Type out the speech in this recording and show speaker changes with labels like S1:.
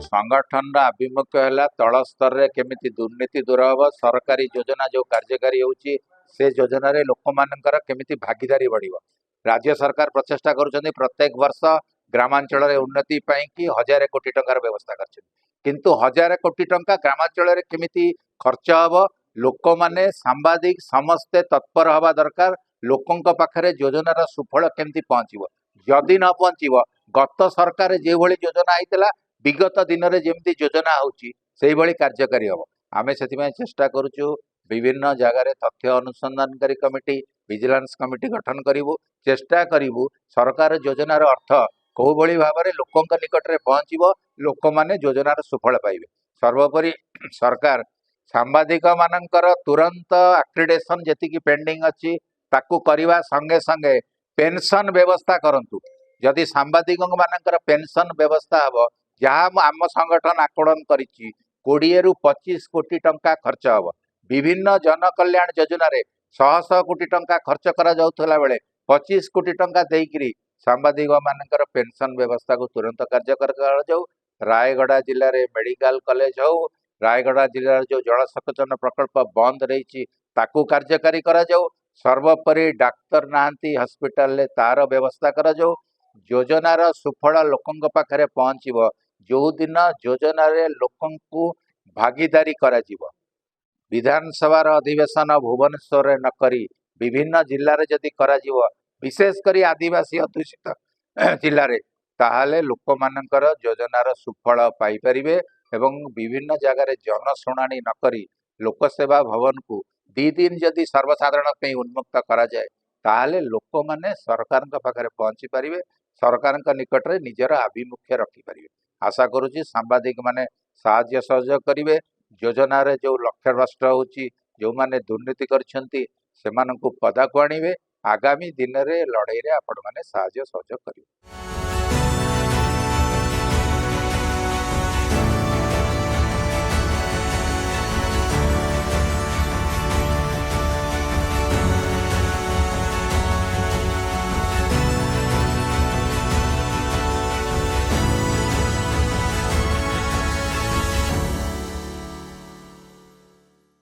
S1: संगठन आभिमुख्य है तल स्तर में केमी दुर्नीति दूर हम सरकारी योजना जो कार्यकारी होची से योजना रे लोक मानकर केमी भागीदारी बढ़ राज्य सरकार प्रचेषा कर प्रत्येक वर्ष ग्रामांचल उन्नति कि 1000 कोटी टंकार व्यवस्था किंतु 1000 कोटी टंका ग्रामांचल केमी खर्च हम लोक माने सांबादिक समस्ते तत्पर हवा दरकार लोकों पाखरे योजनार सुफल केमती पहुँचो जदि न पहुँचो गत सरकार जो भली योजना होता विगत दिन में जमी योजना होती कार्यकारी हम आम से चेष्टा करुचु विभिन्न जगार तथ्य अनुसंधानकारी कमिटी विजिलेंस कमिटी गठन करूँ चेष्टा करूँ सरकार योजनार अर्थ कौ भली भाव में लोकों निकट में पहुँचो लोक मैंने योजनार सुफल पाइबे। सर्वोपरि सरकार सांबादिक मानकर तुरंत एक्रिडेशन जी पेंडिंग अच्छी ताकू करवा संगे संगे पेंशन व्यवस्था करंतु जदि सांबादिक मानकर पेंशन व्यवस्था हम जहाँ आम संगठन आकलन कर 20 ରୁ 25 कोटी टंका खर्च हम विभिन्न जन कल्याण योजना रे 100 कोटी टंका खर्च करा जाउथला बेले 25 कोटी टंका देकरी सांबादिक मानकर पेंशन व्यवस्था को तुरंत कार्यकर करा जाऊ। रायगड़ा जिले में मेडिकल कॉलेज हो रायगड़ा जिले जो जल संचयन प्रकल्प बंद रही ताकू कार्यकारी करा जाऊ। सर्वोपरि डाक्तर नांती हॉस्पिटल ले तार व्यवस्था करा जाऊ। योजनार सुफल लोकों पाखरे पहुँचो जो दिन योजना रे लोकों को भागीदारी करा जीव विधानसभा अधिवेशन भुवनेश्वर न करी विभिन्न जिले में जदि करा जीव विशेषकर आदिवासी अध्युषित जिले में ताहले लोक मानकर योजनार सुफल पाइपरिबे एवं विभिन्न जगार जनशुणाणी न करी लोकसेवा भवन को 2 दिन जदि सर्वसाधारण उन्मुक्त करा जाए ताहले लोक माने सरकार पाखरे पहुँची पारिबे सरकार निकट में निजर आभिमुख्य रखिपारे। आशा करुच्ची सांबादिक माने साहाय्य सहयोग करेंगे योजना रे जो लक्ष्य राष्ट्र होची जो माने दुर्नीति करछंती सेमानंकु पदाकु आणिबे आगामी दिन रे लड़ाई रे आपण माने साहाय्य सहयोग करिवे।